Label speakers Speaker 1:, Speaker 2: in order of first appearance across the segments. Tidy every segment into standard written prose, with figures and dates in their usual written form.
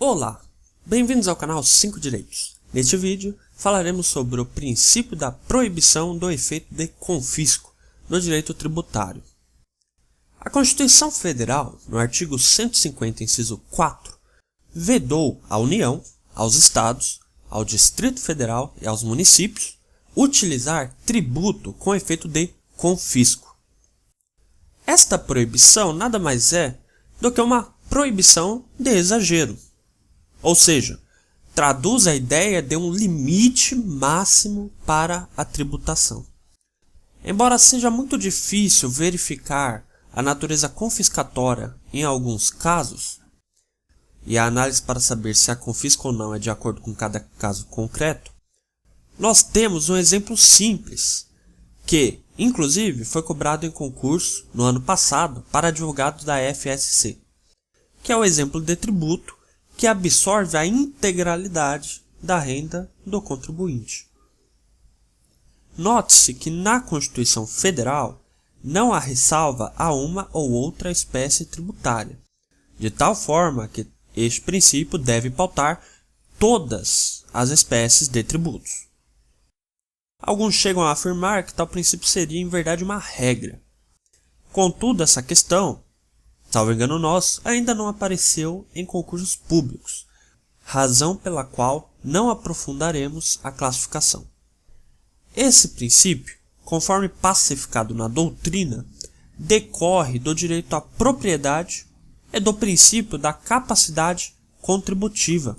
Speaker 1: Olá, bem-vindos ao canal 5 Direitos. Neste vídeo falaremos sobre o princípio da proibição do efeito de confisco no direito tributário. A Constituição Federal, no artigo 150, inciso 4, vedou à União, aos Estados, ao Distrito Federal e aos municípios utilizar tributo com efeito de confisco. Esta proibição nada mais é do que uma proibição de exagero. Ou seja, traduz a ideia de um limite máximo para a tributação. Embora seja muito difícil verificar a natureza confiscatória em alguns casos, e a análise para saber se há confisco ou não é de acordo com cada caso concreto, nós temos um exemplo simples, que, inclusive, foi cobrado em concurso no ano passado para advogados da FSC, que é o exemplo de tributo que absorve a integralidade da renda do contribuinte. Note-se que na Constituição Federal não há ressalva a uma ou outra espécie tributária, de tal forma que este princípio deve pautar todas as espécies de tributos. Alguns chegam a afirmar que tal princípio seria em verdade uma regra. Contudo, essa questão, salvo engano nosso, ainda não apareceu em concursos públicos, razão pela qual não aprofundaremos a classificação. Esse princípio, conforme pacificado na doutrina, decorre do direito à propriedade e do princípio da capacidade contributiva.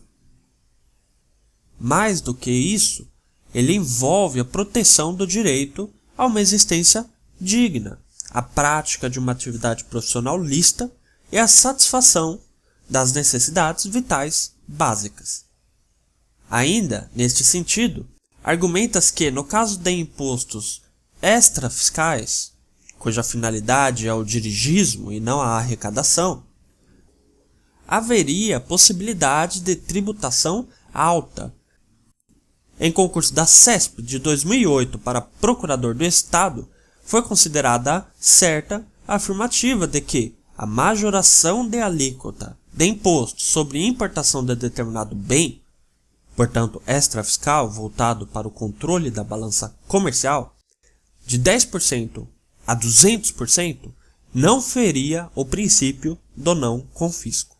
Speaker 1: Mais do que isso, ele envolve a proteção do direito a uma existência digna, a prática de uma atividade profissional lícita e a satisfação das necessidades vitais básicas. Ainda, neste sentido, argumenta-se que, no caso de impostos extrafiscais, cuja finalidade é o dirigismo e não a arrecadação, haveria possibilidade de tributação alta. Em concurso da CESP de 2008 para Procurador do Estado, foi considerada certa a afirmativa de que a majoração de alíquota de imposto sobre importação de determinado bem, portanto extrafiscal voltado para o controle da balança comercial, de 10% a 200%, não feria o princípio do não confisco.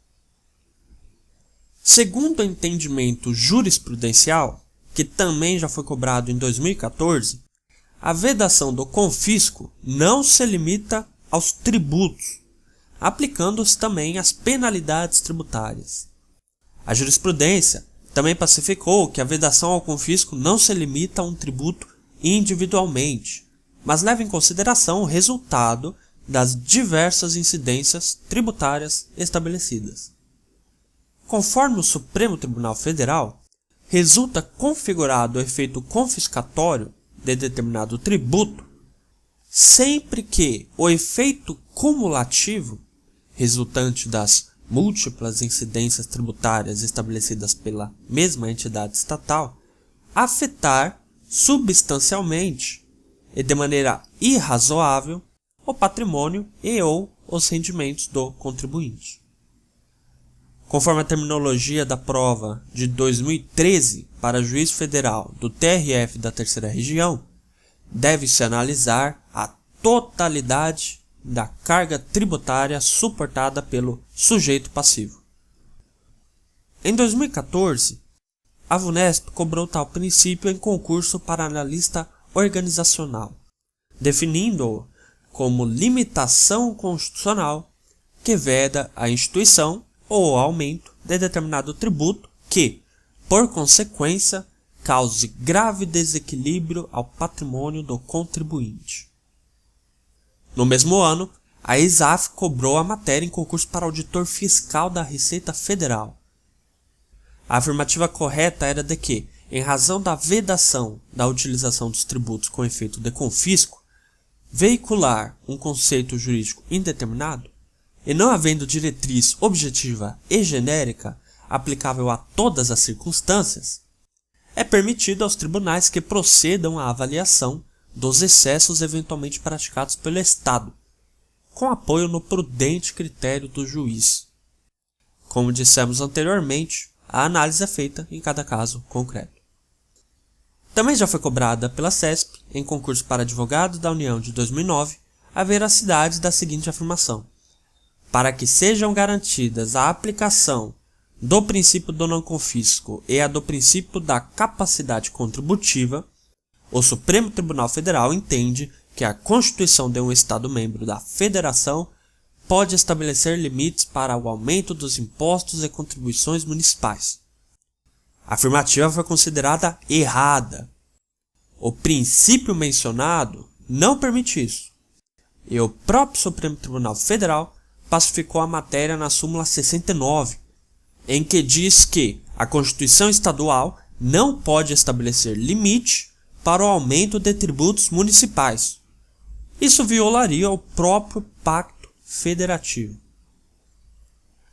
Speaker 1: Segundo o entendimento jurisprudencial, que também já foi cobrado em 2014, a vedação do confisco não se limita aos tributos, aplicando-se também às penalidades tributárias. A jurisprudência também pacificou que a vedação ao confisco não se limita a um tributo individualmente, mas leva em consideração o resultado das diversas incidências tributárias estabelecidas. Conforme o Supremo Tribunal Federal, resulta configurado o efeito confiscatório de determinado tributo sempre que o efeito cumulativo, resultante das múltiplas incidências tributárias estabelecidas pela mesma entidade estatal, afetar substancialmente e de maneira irrazoável o patrimônio e ou os rendimentos do contribuinte. Conforme a terminologia da prova de 2013 para juiz federal do TRF da Terceira Região, deve-se analisar a totalidade da carga tributária suportada pelo sujeito passivo. Em 2014, a VUNESP cobrou tal princípio em concurso para analista organizacional, definindo-o como limitação constitucional que veda a instituição ou aumento de determinado tributo que, por consequência, cause grave desequilíbrio ao patrimônio do contribuinte. No mesmo ano, a ESAF cobrou a matéria em concurso para auditor fiscal da Receita Federal. A afirmativa correta era de que, em razão da vedação da utilização dos tributos com efeito de confisco, veicular um conceito jurídico indeterminado, e não havendo diretriz objetiva e genérica aplicável a todas as circunstâncias, é permitido aos tribunais que procedam à avaliação dos excessos eventualmente praticados pelo Estado, com apoio no prudente critério do juiz. Como dissemos anteriormente, a análise é feita em cada caso concreto. Também já foi cobrada pela CESP, em concurso para advogado da União de 2009, a veracidade da seguinte afirmação: para que sejam garantidas a aplicação do princípio do não confisco e a do princípio da capacidade contributiva, o Supremo Tribunal Federal entende que a Constituição de um Estado-membro da Federação pode estabelecer limites para o aumento dos impostos e contribuições municipais. A afirmativa foi considerada errada. O princípio mencionado não permite isso, e o próprio Supremo Tribunal Federal pacificou a matéria na súmula 69, em que diz que a Constituição Estadual não pode estabelecer limite para o aumento de tributos municipais. Isso violaria o próprio Pacto Federativo.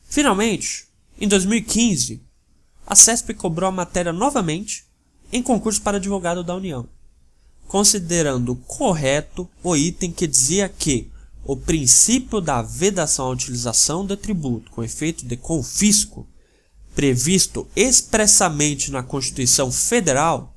Speaker 1: Finalmente, em 2015, a CESP cobrou a matéria novamente em concurso para advogado da União, considerando correto o item que dizia que o princípio da vedação à utilização de tributo com efeito de confisco, previsto expressamente na Constituição Federal,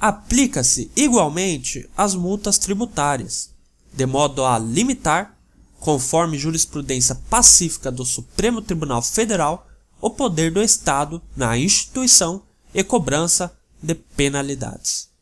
Speaker 1: aplica-se igualmente às multas tributárias, de modo a limitar, conforme jurisprudência pacífica do Supremo Tribunal Federal, o poder do Estado na instituição e cobrança de penalidades.